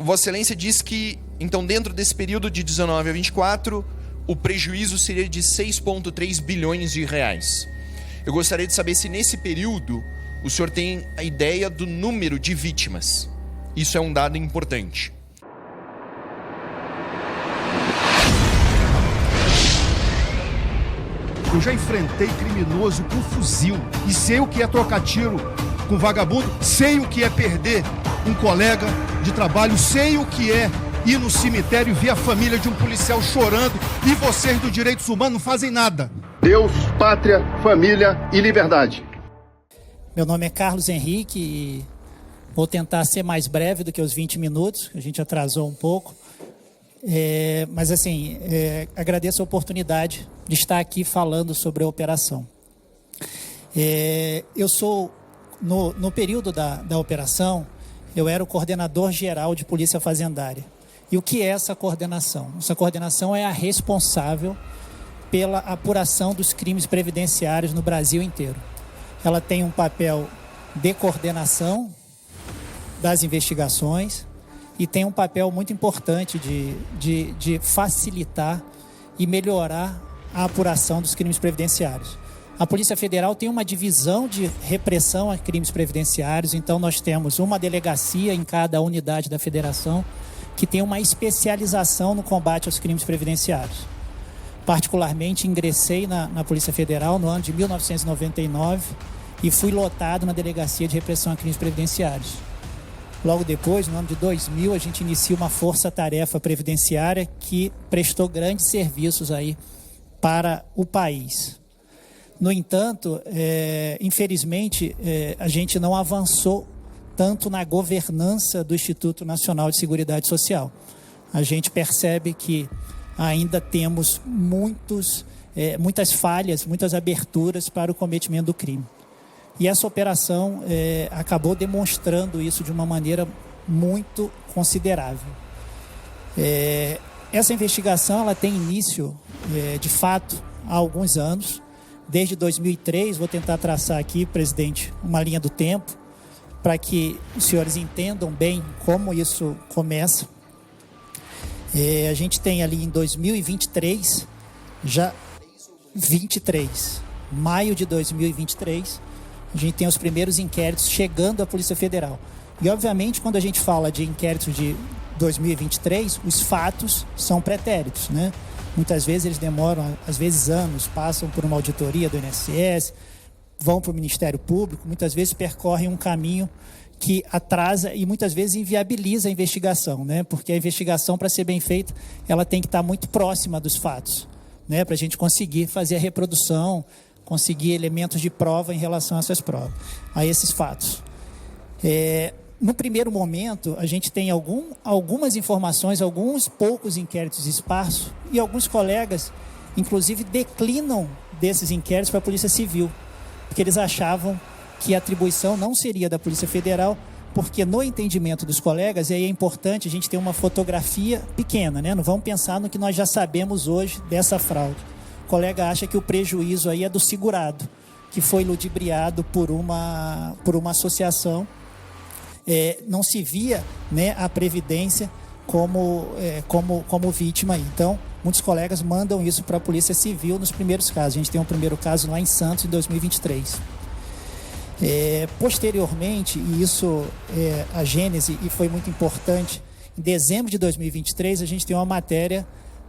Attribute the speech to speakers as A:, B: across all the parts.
A: Vossa Excelência diz que, então, dentro desse período de 19 a 24, o prejuízo seria de 6,3 bilhões de reais. Eu gostaria de saber se nesse período o senhor tem a ideia do número de vítimas. Isso é um dado importante.
B: Eu já enfrentei criminoso com fuzil e sei o que é trocar tiro com vagabundo, sei o que é perder um colega de trabalho, sei o que é ir no cemitério e ver a família de um policial chorando e vocês do Direitos Humanos não fazem nada.
C: Deus, pátria, família e liberdade.
D: Meu nome é Carlos Henrique e vou tentar ser mais breve do que os 20 minutos, a gente atrasou um pouco. Mas assim, agradeço a oportunidade de estar aqui falando sobre a operação. Eu sou, no período da operação, eu era o coordenador geral de Polícia Fazendária. E o que é essa coordenação? Essa coordenação é a responsável pela apuração dos crimes previdenciários no Brasil inteiro. Ela tem um papel de coordenação das investigações e tem um papel muito importante de facilitar e melhorar a apuração dos crimes previdenciários. A Polícia Federal tem uma divisão de repressão a crimes previdenciários, então nós temos uma delegacia em cada unidade da federação que tem uma especialização no combate aos crimes previdenciários. Particularmente, ingressei na Polícia Federal no ano de 1999 e fui lotado na Delegacia de Repressão a Crimes Previdenciários. Logo depois, no ano de 2000, a gente inicia uma força-tarefa previdenciária que prestou grandes serviços aí para o país. No entanto, infelizmente, a gente não avançou tanto na governança do Instituto Nacional de Seguridade Social. A gente percebe que ainda temos muitas falhas, muitas aberturas para o cometimento do crime. E essa operação acabou demonstrando isso de uma maneira muito considerável. Essa investigação ela tem início, de fato, há alguns anos. Desde 2003, vou tentar traçar aqui, presidente, uma linha do tempo, para que os senhores entendam bem como isso começa. A gente tem ali em 2023, maio de 2023, a gente tem os primeiros inquéritos chegando à Polícia Federal. E, obviamente, quando a gente fala de inquéritos de 2023, os fatos são pretéritos, né? Muitas vezes eles demoram, às vezes anos, passam por uma auditoria do INSS, vão para o Ministério Público, muitas vezes percorrem um caminho que atrasa e muitas vezes inviabiliza a investigação, né? Porque a investigação, para ser bem feita, ela tem que estar muito próxima dos fatos, né? Para a gente conseguir fazer a reprodução, conseguir elementos de prova em relação a essas provas, a esses fatos. No primeiro momento, a gente tem algumas informações, alguns poucos inquéritos esparsos e alguns colegas, inclusive, declinam desses inquéritos para a Polícia Civil, porque eles achavam que a atribuição não seria da Polícia Federal, porque no entendimento dos colegas, e aí é importante a gente ter uma fotografia pequena, né? Não vamos pensar no que nós já sabemos hoje dessa fraude. O colega acha que o prejuízo aí é do segurado, que foi ludibriado por uma associação. Não se via, né, a Previdência como vítima. Então, muitos colegas mandam isso para a Polícia Civil nos primeiros casos. A gente tem um primeiro caso lá em Santos, em 2023. Posteriormente, e isso é a gênese e foi muito importante, em dezembro de 2023, a gente tem uma matéria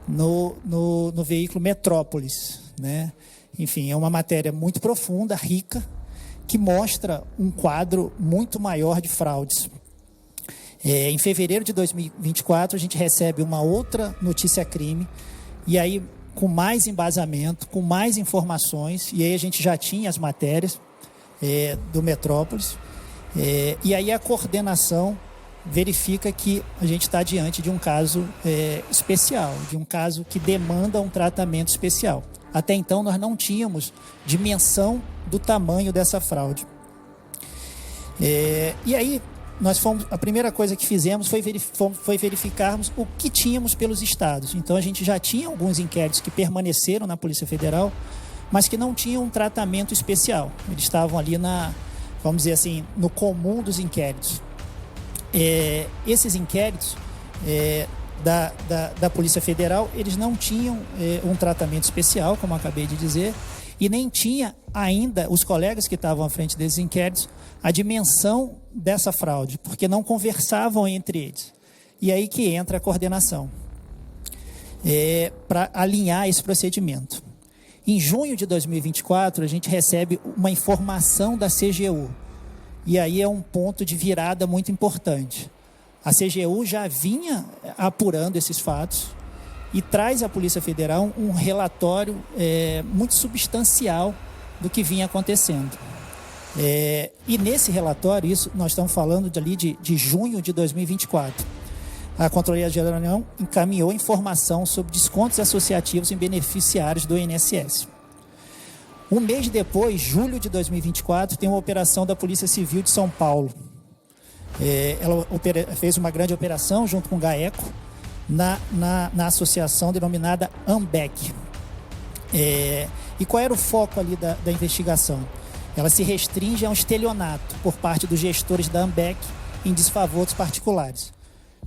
D: no veículo Metrópolis, né? Enfim, é uma matéria muito profunda, rica, que mostra um quadro muito maior de fraudes. Em fevereiro de 2024, a gente recebe uma outra notícia-crime, e aí com mais embasamento, com mais informações, e aí a gente já tinha as matérias do Metrópolis, e aí a coordenação verifica que a gente está diante de um caso especial, de um caso que demanda um tratamento especial. Até então, nós não tínhamos dimensão do tamanho dessa fraude. E aí, a primeira coisa que fizemos foi verificarmos o que tínhamos pelos estados. Então, a gente já tinha alguns inquéritos que permaneceram na Polícia Federal, mas que não tinham um tratamento especial. Eles estavam ali vamos dizer assim, no comum dos inquéritos. esses inquéritos da Polícia Federal, eles não tinham um tratamento especial, como eu acabei de dizer, e nem tinha ainda, os colegas que estavam à frente desses inquéritos, a dimensão dessa fraude, porque não conversavam entre eles. E aí que entra a coordenação, para alinhar esse procedimento. Em junho de 2024, a gente recebe uma informação da CGU, e aí é um ponto de virada muito importante. A CGU já vinha apurando esses fatos e traz à Polícia Federal um relatório muito substancial do que vinha acontecendo. E nesse relatório, isso nós estamos falando de junho de 2024, a Controladoria Geral da União encaminhou informação sobre descontos associativos em beneficiários do INSS. Um mês depois, julho de 2024, tem uma operação da Polícia Civil de São Paulo. Ela fez uma grande operação junto com o GAECO na associação denominada AMBEC. E qual era o foco ali da investigação? Ela se restringe a um estelionato por parte dos gestores da AMBEC em desfavor dos particulares.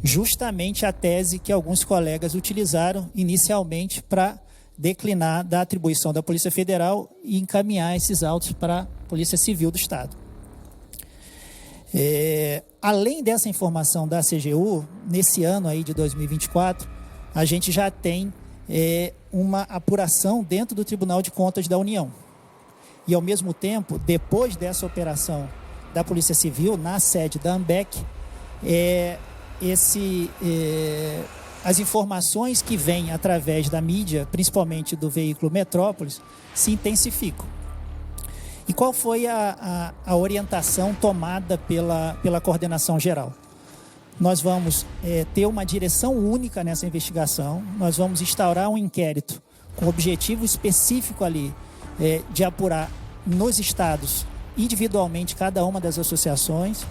D: Justamente a tese que alguns colegas utilizaram inicialmente para declinar da atribuição da Polícia Federal e encaminhar esses autos para a Polícia Civil do Estado. Além dessa informação da CGU, nesse ano aí de 2024, a gente já tem uma apuração dentro do Tribunal de Contas da União. E, ao mesmo tempo, depois dessa operação da Polícia Civil, na sede da AMBEC, as informações que vêm através da mídia, principalmente do veículo Metrópolis, se intensificam. E qual foi a orientação tomada pela coordenação geral? Nós vamos ter uma direção única nessa investigação, nós vamos instaurar um inquérito com objetivo específico ali de apurar nos estados, individualmente, cada uma das associações.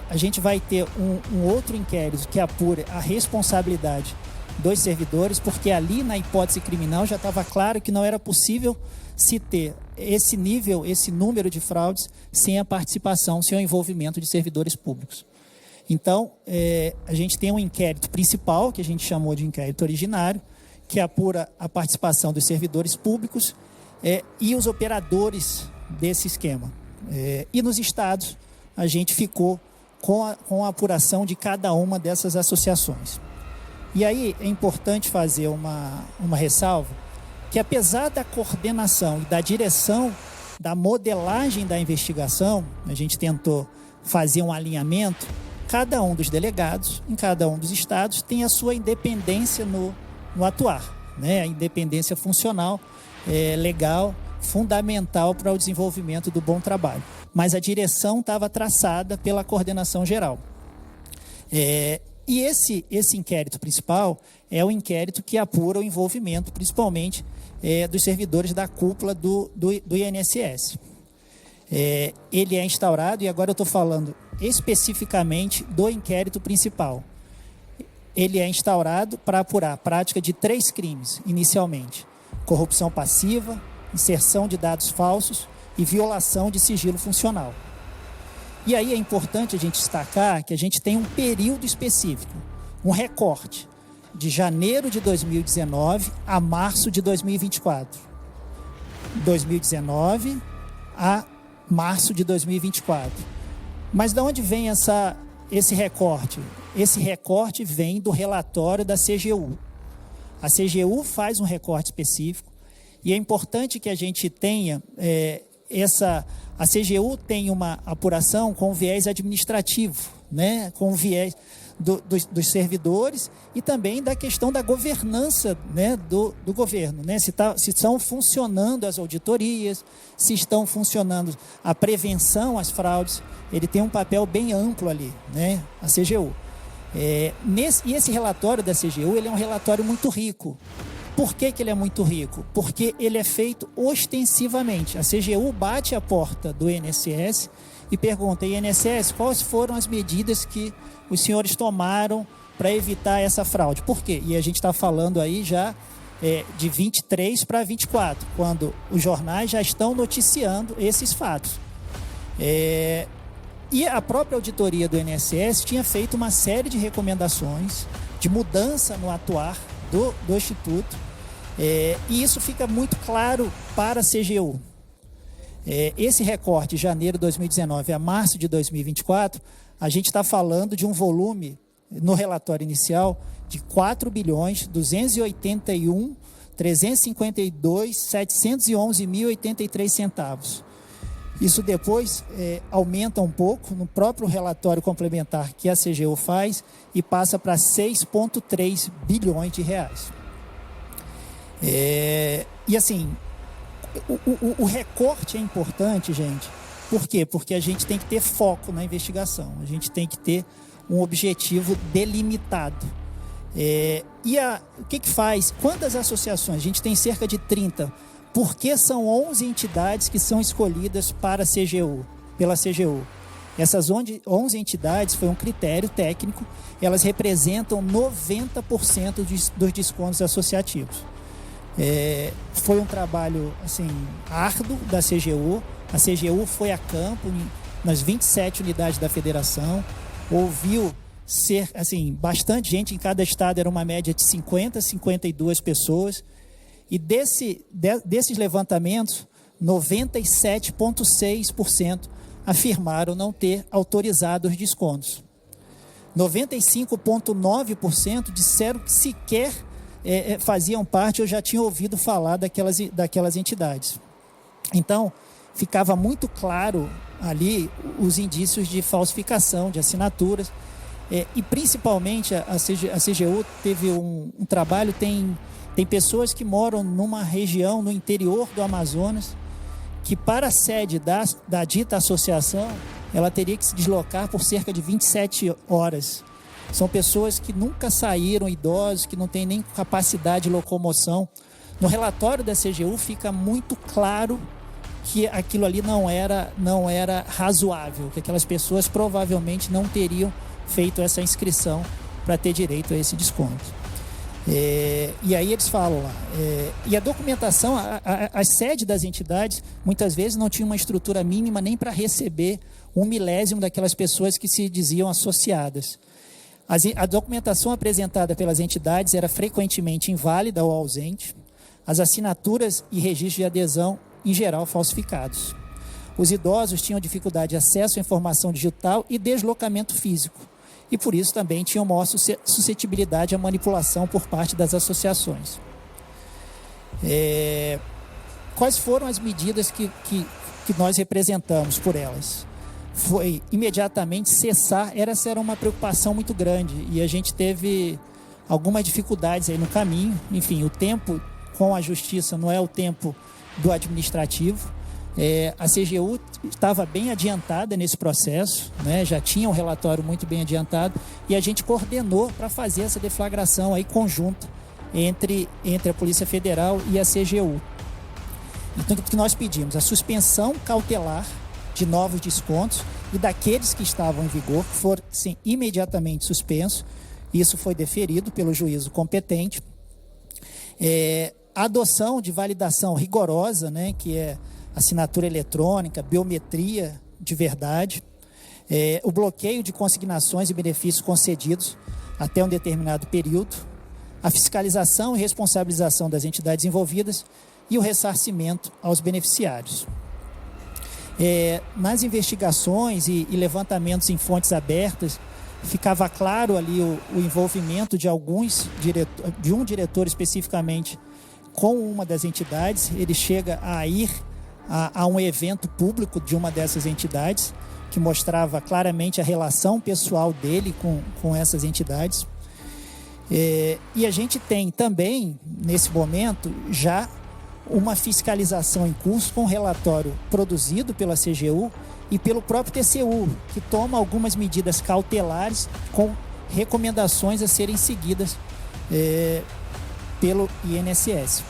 D: A gente vai ter um outro inquérito que apure a responsabilidade dos servidores, porque ali na hipótese criminal já estava claro que não era possível se ter esse nível, esse número de fraudes sem a participação, sem o envolvimento de servidores públicos. Então, a gente tem um inquérito principal, que a gente chamou de inquérito originário, que apura a participação dos servidores públicos e os operadores desse esquema. E nos estados, a gente ficou com a apuração de cada uma dessas associações. E aí é importante fazer uma ressalva, que apesar da coordenação e da direção da modelagem da investigação, a gente tentou fazer um alinhamento, cada um dos delegados, em cada um dos estados, tem a sua independência no atuar, né? A independência funcional, legal, fundamental para o desenvolvimento do bom trabalho. Mas a direção estava traçada pela coordenação geral. E esse inquérito principal é o inquérito que apura o envolvimento, principalmente, dos servidores da cúpula do INSS. Ele é instaurado, e agora eu estou falando especificamente do inquérito principal. Ele é instaurado para apurar a prática de 3 crimes, inicialmente: corrupção passiva, inserção de dados falsos e violação de sigilo funcional. E aí é importante a gente destacar que a gente tem um período específico, um recorte, de janeiro de 2019 a março de 2024. 2019 a março de 2024. Mas de onde vem esse recorte? Esse recorte vem do relatório da CGU. A CGU faz um recorte específico e é importante que a gente tenha a CGU tem uma apuração com viés administrativo, né? Com viés dos servidores e também da questão da governança, né? do governo, né? Se estão funcionando as auditorias, se estão funcionando a prevenção às fraudes. Ele tem um papel bem amplo ali, né? A CGU. E esse relatório da CGU, ele é um relatório muito rico. Por que ele é muito rico? Porque ele é feito ostensivamente. A CGU bate a porta do INSS e pergunta: INSS, quais foram as medidas que os senhores tomaram para evitar essa fraude? Por quê? E a gente está falando aí já de 23 para 24, quando os jornais já estão noticiando esses fatos. E a própria auditoria do INSS tinha feito uma série de recomendações de mudança no atuar do Instituto, e isso fica muito claro para a CGU. Esse recorte de janeiro de 2019 a março de 2024, a gente está falando de um volume, no relatório inicial, de 4.281.352.711.083 centavos. Isso depois aumenta um pouco no próprio relatório complementar que a CGU faz e passa para 6,3 bilhões de reais. E assim, o recorte é importante, gente. Por quê? Porque a gente tem que ter foco na investigação. A gente tem que ter um objetivo delimitado. O que faz? Quantas associações? A gente tem cerca de 30. Por que são 11 entidades que são escolhidas para a CGU, pela CGU? Essas 11 entidades foi um critério técnico, elas representam 90% dos descontos associativos. Foi um trabalho assim, árduo da CGU. A CGU foi a campo nas 27 unidades da federação, ouviu bastante gente, em cada estado era uma média de 50, 52 pessoas. E desses levantamentos, 97,6% afirmaram não ter autorizado os descontos. 95,9% disseram que sequer faziam parte ou já tinham ouvido falar daquelas entidades. Então, ficava muito claro ali os indícios de falsificação de assinaturas. E principalmente a CGU teve um trabalho, tem pessoas que moram numa região no interior do Amazonas, que para a sede da dita associação, ela teria que se deslocar por cerca de 27 horas. São pessoas que nunca saíram, idosos, que não têm nem capacidade de locomoção. No relatório da CGU fica muito claro que aquilo ali não era razoável, que aquelas pessoas provavelmente não teriam feito essa inscrição para ter direito a esse desconto. E aí eles falam lá, e a documentação, a sede das entidades muitas vezes não tinha uma estrutura mínima nem para receber 1/1000 daquelas pessoas que se diziam associadas. A documentação apresentada pelas entidades era frequentemente inválida ou ausente, as assinaturas e registros de adesão em geral falsificados. Os idosos tinham dificuldade de acesso à informação digital e deslocamento físico, e por isso também tinham maior suscetibilidade à manipulação por parte das associações. Quais foram as medidas que nós representamos por elas? Foi imediatamente cessar, essa era uma preocupação muito grande, e a gente teve algumas dificuldades aí no caminho. Enfim, o tempo com a justiça não é o tempo do administrativo. A CGU estava bem adiantada nesse processo, né? Já tinha um relatório muito bem adiantado, e a gente coordenou para fazer essa deflagração aí conjunta entre a Polícia Federal e a CGU. Então, o que nós pedimos? A suspensão cautelar de novos descontos e daqueles que estavam em vigor, que foram sim, imediatamente suspensos. Isso foi deferido pelo juízo competente. A adoção de validação rigorosa, né, que é assinatura eletrônica, biometria de verdade, o bloqueio de consignações e benefícios concedidos até um determinado período, a fiscalização e responsabilização das entidades envolvidas e o ressarcimento aos beneficiários. Nas investigações e levantamentos em fontes abertas, ficava claro ali o envolvimento de um diretor especificamente com uma das entidades. Ele chega a ir a um evento público de uma dessas entidades, que mostrava claramente a relação pessoal dele com essas entidades. E a gente tem também, nesse momento, já uma fiscalização em curso com um relatório produzido pela CGU e pelo próprio TCU, que toma algumas medidas cautelares com recomendações a serem seguidas pelo INSS.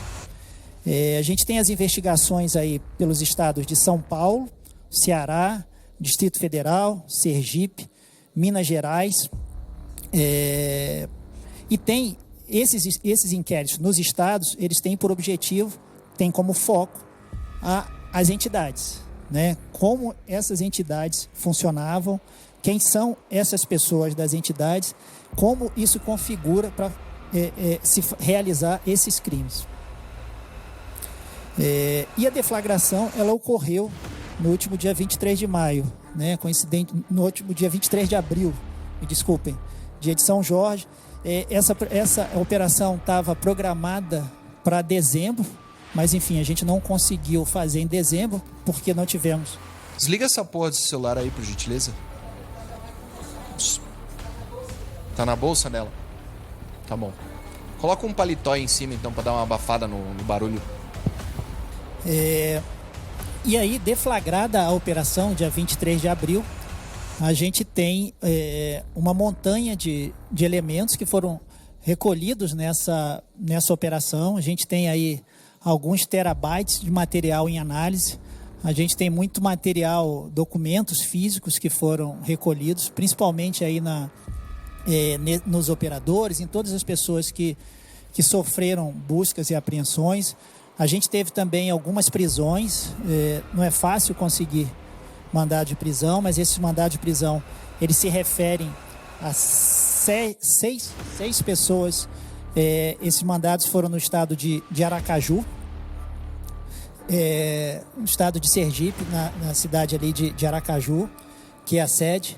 D: A gente tem as investigações aí pelos estados de São Paulo, Ceará, Distrito Federal, Sergipe, Minas Gerais, e tem esses inquéritos nos estados, eles têm por objetivo, têm como foco as entidades. né, como essas entidades funcionavam, quem são essas pessoas das entidades, como isso configura para se realizar esses crimes. E a deflagração, ela ocorreu no último dia 23 de maio, né, coincidente no último dia 23 de abril, me desculpem, dia de São Jorge. Essa operação estava programada para dezembro, mas enfim, a gente não conseguiu fazer em dezembro porque não tivemos.
A: Desliga essa porra desse celular aí, por gentileza. Tá na bolsa dela? Tá bom. Coloca um paletó aí em cima, então, para dar uma abafada no barulho.
D: E aí, deflagrada a operação, dia 23 de abril, a gente tem uma montanha de elementos que foram recolhidos nessa operação. A gente tem aí alguns terabytes de material em análise. A gente tem muito material, documentos físicos que foram recolhidos, principalmente aí nos operadores, em todas as pessoas que sofreram buscas e apreensões. A gente teve também algumas prisões. Não é fácil conseguir mandado de prisão, mas esses mandados de prisão, eles se referem a seis pessoas. Esses mandados foram no estado de Aracaju, no estado de Sergipe, na cidade ali de Aracaju, que é a sede.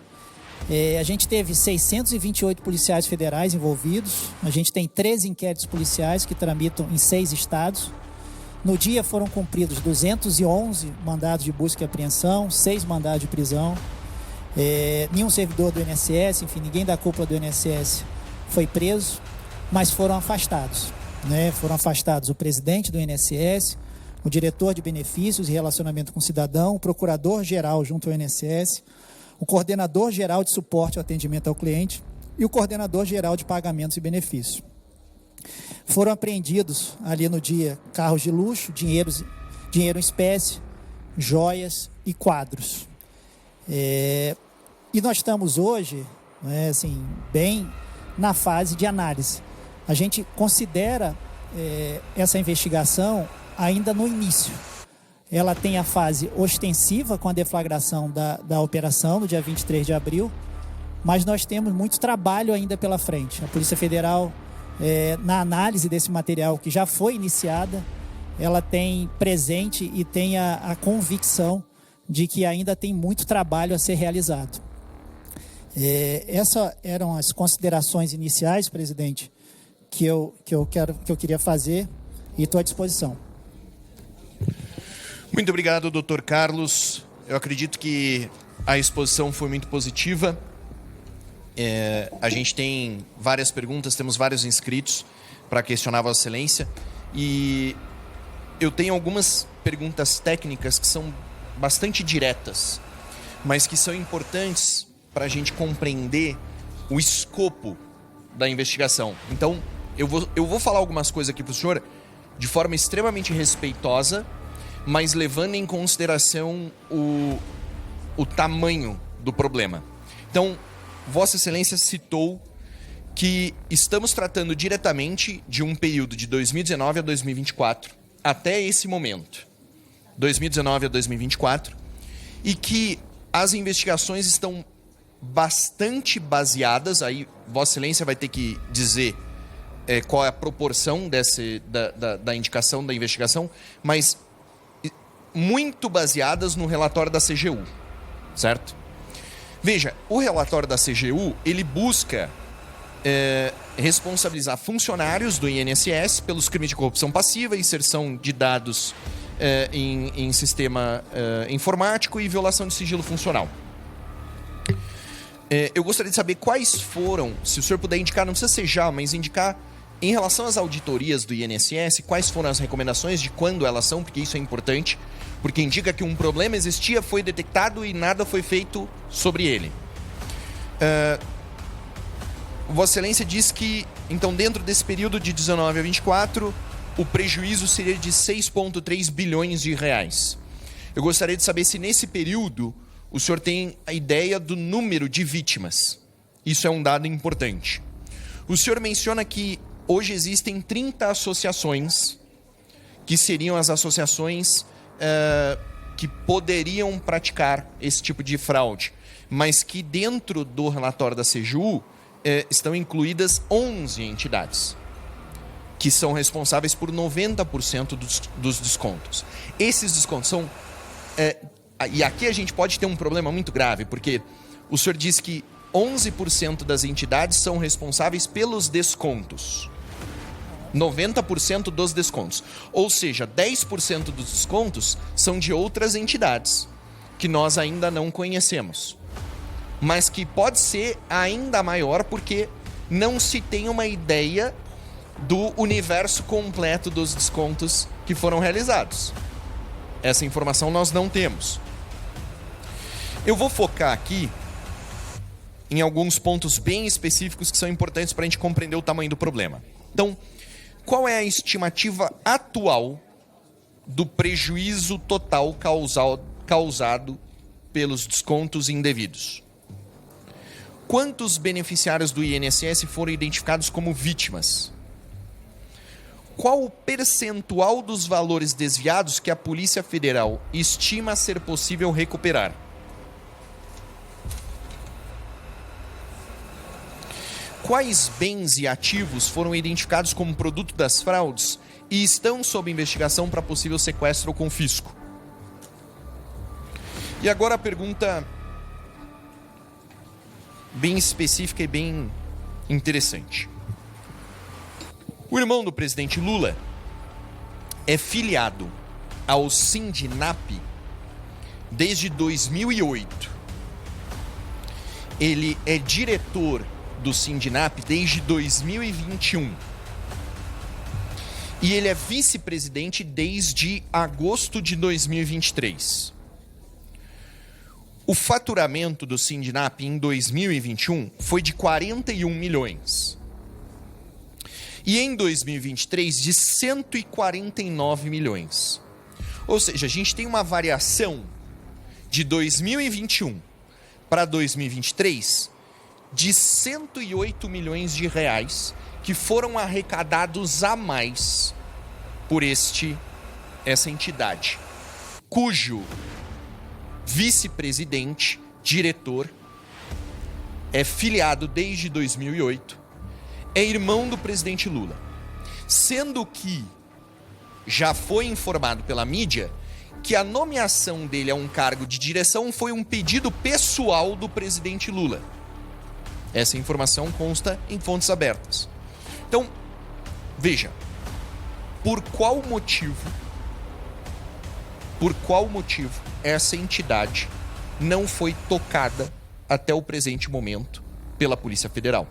D: A gente teve 628 policiais federais envolvidos. A gente tem 13 inquéritos policiais que tramitam em 6 estados. No dia foram cumpridos 211 mandados de busca e apreensão, 6 mandados de prisão. Nenhum servidor do INSS, enfim, ninguém da cúpula do INSS foi preso, mas foram afastados, né? Foram afastados o presidente do INSS, o diretor de benefícios e relacionamento com o cidadão, o procurador-geral junto ao INSS, o coordenador-geral de suporte ao atendimento ao cliente e o coordenador-geral de pagamentos e benefícios. Foram apreendidos ali no dia carros de luxo, dinheiro em espécie, joias e quadros. E nós estamos hoje, né, assim, bem na fase de análise. A gente considera essa investigação ainda no início. Ela tem a fase ostensiva com a deflagração da operação no dia 23 de abril, mas nós temos muito trabalho ainda pela frente. A Polícia Federal, na análise desse material que já foi iniciada, ela tem presente e tem a convicção de que ainda tem muito trabalho a ser realizado. Essas eram as considerações iniciais, presidente, que eu queria fazer e estou à disposição.
A: Muito obrigado, Dr. Carlos. Eu acredito que a exposição foi muito positiva. A gente tem várias perguntas, temos vários inscritos para questionar Vossa Excelência. E eu tenho algumas perguntas técnicas que são bastante diretas, mas que são importantes para a gente compreender o escopo da investigação. Então, eu vou falar algumas coisas aqui para o senhor de forma extremamente respeitosa, mas levando em consideração o tamanho do problema. Então, Vossa Excelência citou que estamos tratando diretamente de um período de 2019 a 2024, até esse momento, 2019 a 2024, e que as investigações estão bastante baseadas, aí Vossa Excelência vai ter que dizer qual é a proporção da indicação da investigação, mas muito baseadas no relatório da CGU, certo? Veja, o relatório da CGU, ele busca responsabilizar funcionários do INSS pelos crimes de corrupção passiva, inserção de dados em sistema informático e violação de sigilo funcional. Eu gostaria de saber quais foram, se o senhor puder indicar, não precisa ser já, mas indicar em relação às auditorias do INSS, quais foram as recomendações, de quando elas são, porque isso é importante, porque indica que um problema existia, foi detectado e nada foi feito sobre ele. Vossa Excelência diz que, então, dentro desse período de 19 a 24, o prejuízo seria de 6,3 bilhões de reais. Eu gostaria de saber se nesse período o senhor tem a ideia do número de vítimas. Isso é um dado importante. O senhor menciona que hoje existem 30 associações, que seriam as associações que poderiam praticar esse tipo de fraude, mas que dentro do relatório da CGU estão incluídas 11 entidades, que são responsáveis por 90% dos descontos. Esses descontos são... e aqui a gente pode ter um problema muito grave, porque o senhor diz que 11% das entidades são responsáveis pelos descontos. 90% dos descontos. Ou seja, 10% dos descontos são de outras entidades, que nós ainda não conhecemos. Mas que pode ser ainda maior porque não se tem uma ideia do universo completo dos descontos que foram realizados. Essa informação nós não temos. Eu vou focar aqui em alguns pontos bem específicos que são importantes para a gente compreender o tamanho do problema. Então, qual é a estimativa atual do prejuízo total causado pelos descontos indevidos? Quantos beneficiários do INSS foram identificados como vítimas? Qual o percentual dos valores desviados que a Polícia Federal estima ser possível recuperar? Quais bens e ativos foram identificados como produto das fraudes e estão sob investigação para possível sequestro ou confisco? E agora a pergunta bem específica e bem interessante. O irmão do presidente Lula é filiado ao Sindinap desde 2008. Ele é diretor do Sindinap desde 2021. E ele é vice-presidente desde agosto de 2023. O faturamento do Sindinap em 2021 foi de 41 milhões. E em 2023 de 149 milhões. Ou seja, a gente tem uma variação de 2021 para 2023 de 108 milhões de reais que foram arrecadados a mais por essa entidade, cujo vice-presidente, diretor, é filiado desde 2008, é irmão do presidente Lula, sendo que já foi informado pela mídia que a nomeação dele a um cargo de direção foi um pedido pessoal do presidente Lula. Essa informação consta em fontes abertas. Então, veja, por qual motivo essa entidade não foi tocada até o presente momento pela Polícia Federal?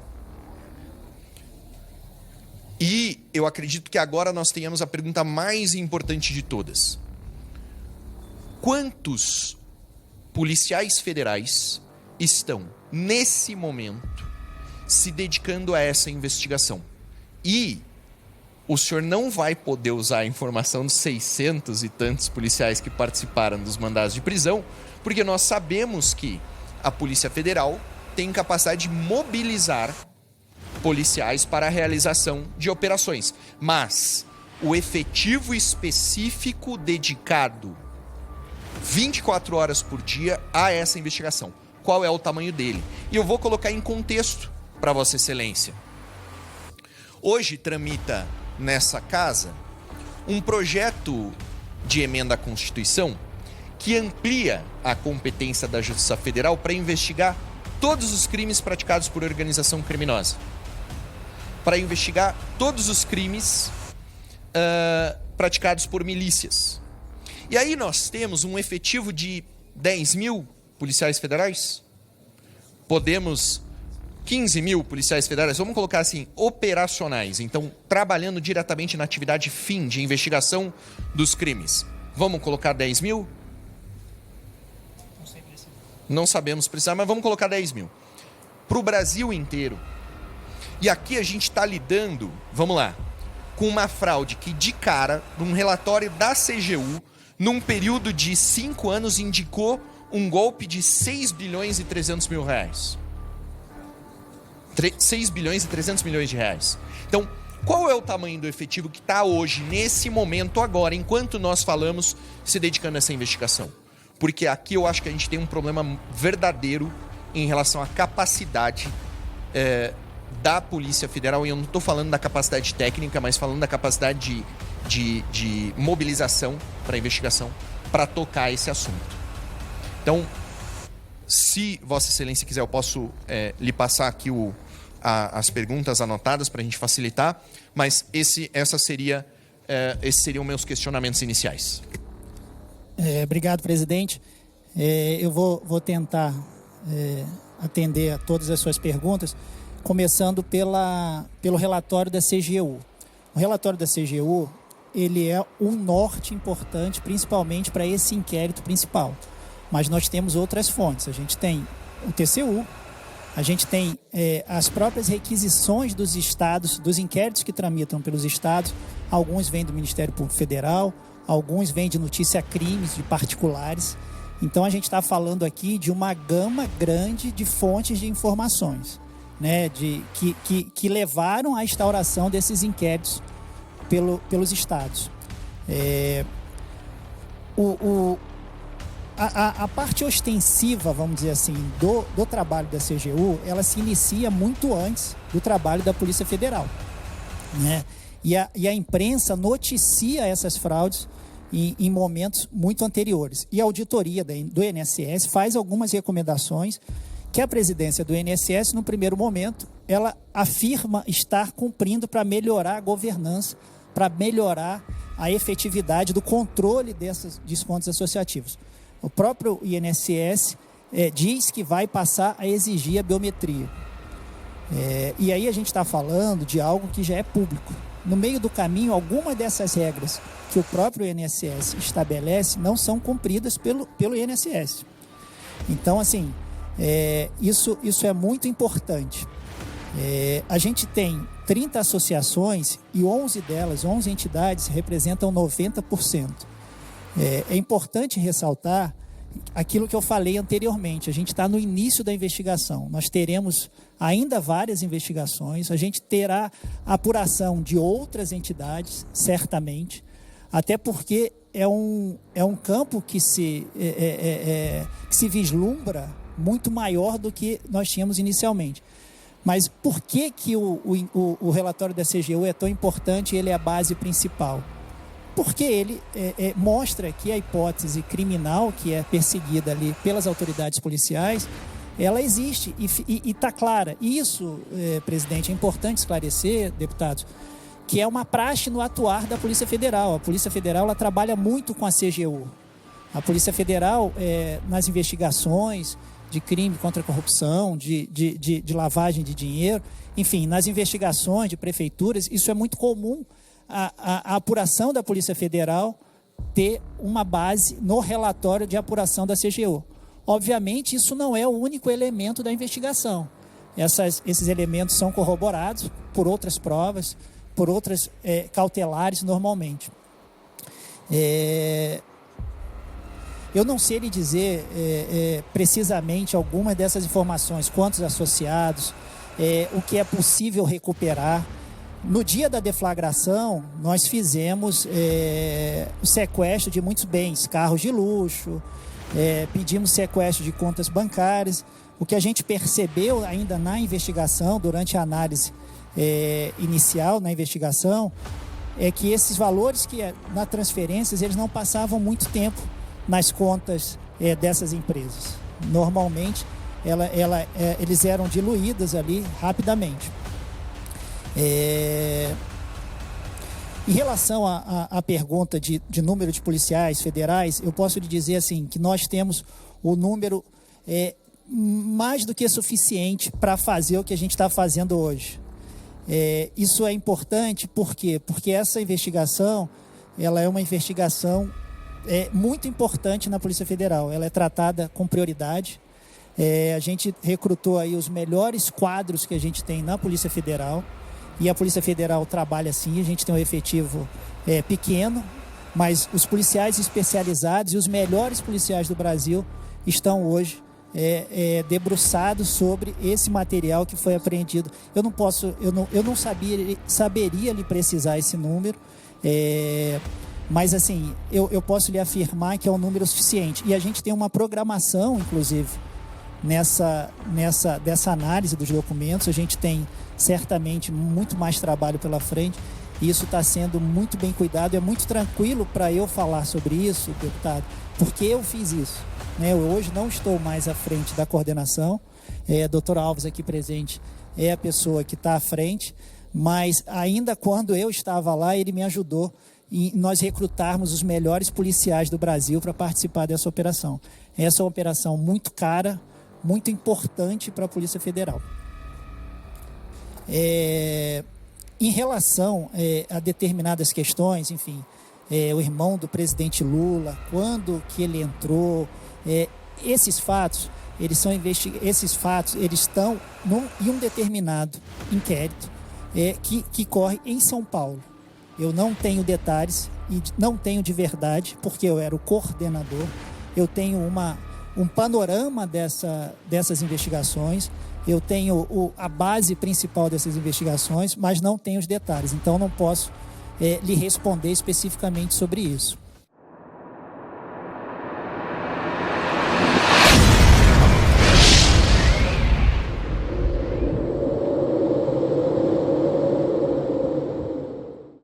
A: E eu acredito que agora nós tenhamos a pergunta mais importante de todas. Quantos policiais federais estão, nesse momento, se dedicando a essa investigação? E o senhor não vai poder usar a informação dos 600 e tantos policiais que participaram dos mandados de prisão, porque nós sabemos que a Polícia Federal tem capacidade de mobilizar policiais para a realização de operações. Mas o efetivo específico dedicado 24 horas por dia a essa investigação, qual é o tamanho dele? E eu vou colocar em contexto para Vossa Excelência. Hoje tramita nessa casa um projeto de emenda à Constituição que amplia a competência da Justiça Federal para investigar todos os crimes praticados por organização criminosa, para investigar todos os crimes praticados por milícias. E aí nós temos um efetivo de 10 mil policiais federais, podemos 15 mil policiais federais, vamos colocar assim, operacionais, então trabalhando diretamente na atividade fim de investigação dos crimes. Vamos colocar 10 mil? Não sabemos precisar, mas vamos colocar 10 mil. Para o Brasil inteiro. E aqui a gente está lidando, vamos lá, com uma fraude que de cara, num relatório da CGU, num período de 5 anos, indicou um golpe de 6 bilhões e 300 mil reais. 6 bilhões e 300 milhões de reais. Então, qual é o tamanho do efetivo que está hoje, nesse momento agora, enquanto nós falamos, se dedicando a essa investigação? porque aqui eu acho que a gente tem um problema verdadeiro em relação à capacidade da Polícia Federal, e eu não estou falando da capacidade técnica, mas falando da capacidade de mobilização para investigação, para tocar esse assunto. Então, se Vossa Excelência quiser, eu posso lhe passar aqui as perguntas anotadas para a gente facilitar, mas esses seriam meus questionamentos iniciais.
D: Obrigado, presidente. Eu vou tentar atender a todas as suas perguntas, começando pelo relatório da CGU. O relatório da CGU, ele é um norte importante, principalmente para esse inquérito principal. Mas nós temos outras fontes. A gente tem o TCU, a gente tem as próprias requisições dos estados, dos inquéritos que tramitam pelos estados. Alguns vêm do Ministério Público Federal, alguns vêm de notícia crimes de particulares. Então a gente está falando aqui de uma gama grande de fontes de informações, né, que levaram à instauração desses inquéritos pelos estados. A parte ostensiva, vamos dizer assim, do trabalho da CGU, ela se inicia muito antes do trabalho da Polícia Federal, né? E a imprensa noticia essas fraudes em momentos muito anteriores. E a auditoria do INSS faz algumas recomendações que a presidência do INSS, no primeiro momento, ela afirma estar cumprindo para melhorar a governança, para melhorar a efetividade do controle desses descontos associativos. O próprio INSS diz que vai passar a exigir a biometria. E aí a gente está falando de algo que já é público. No meio do caminho, algumas dessas regras que o próprio INSS estabelece não são cumpridas pelo INSS. Então, assim, isso é muito importante. A gente tem 30 associações e 11 entidades representam 90%. É importante ressaltar aquilo que eu falei anteriormente. A gente está no início da investigação. Nós teremos ainda várias investigações. A gente terá apuração de outras entidades, certamente, até porque é um campo que se vislumbra muito maior do que nós tínhamos inicialmente. Mas por que o relatório da CGU é tão importante e ele é a base principal? Porque ele mostra que a hipótese criminal que é perseguida ali pelas autoridades policiais, ela existe e está clara. E isso, presidente, é importante esclarecer, deputados, que é uma praxe no atuar da Polícia Federal. A Polícia Federal ela trabalha muito com a CGU. A Polícia Federal, nas investigações de crime contra a corrupção, de lavagem de dinheiro, enfim, nas investigações de prefeituras, isso é muito comum. A apuração da Polícia Federal ter uma base no relatório de apuração da CGU. Obviamente, isso não é o único elemento da investigação. Esses elementos são corroborados por outras provas, por outras cautelares normalmente. Eu não sei lhe dizer precisamente alguma dessas informações, quantos associados, o que é possível recuperar. No dia da deflagração, nós fizemos o sequestro de muitos bens, carros de luxo, pedimos sequestro de contas bancárias. O que a gente percebeu ainda na investigação, durante a análise inicial na investigação, é que esses valores que na transferências, eles não passavam muito tempo nas contas dessas empresas. Normalmente, eles eram diluídos ali rapidamente. Em relação à pergunta de número de policiais federais, eu posso lhe dizer assim, que nós temos o número mais do que suficiente para fazer o que a gente está fazendo hoje. Isso é importante por quê? Porque essa investigação ela é uma investigação muito importante na Polícia Federal. Ela é tratada com prioridade. A gente recrutou aí os melhores quadros que a gente tem na Polícia Federal. E a Polícia Federal trabalha assim, a gente tem um efetivo pequeno, mas os policiais especializados e os melhores policiais do Brasil estão hoje debruçados sobre esse material que foi apreendido. Eu não saberia lhe precisar esse número, Mas, assim, eu posso lhe afirmar que é um número suficiente. E a gente tem uma programação, inclusive, dessa análise dos documentos. A gente tem, certamente, muito mais trabalho pela frente. E isso está sendo muito bem cuidado. É muito tranquilo para eu falar sobre isso, deputado, porque eu fiz isso. Né? Eu hoje não estou mais à frente da coordenação. Dr. Alves, aqui presente, é a pessoa que está à frente. Mas, ainda quando eu estava lá, ele me ajudou em nós recrutarmos os melhores policiais do Brasil para participar dessa operação. Essa é uma operação muito cara, muito importante para a Polícia Federal. Em relação a determinadas questões, enfim, o irmão do presidente Lula, quando que ele entrou, esses fatos, eles estão em um determinado inquérito que corre em São Paulo. Eu não tenho detalhes e não tenho de verdade, porque eu era o coordenador. Eu tenho um panorama dessas investigações, eu tenho a base principal dessas investigações, mas não tenho os detalhes. Então, não posso lhe responder especificamente sobre isso.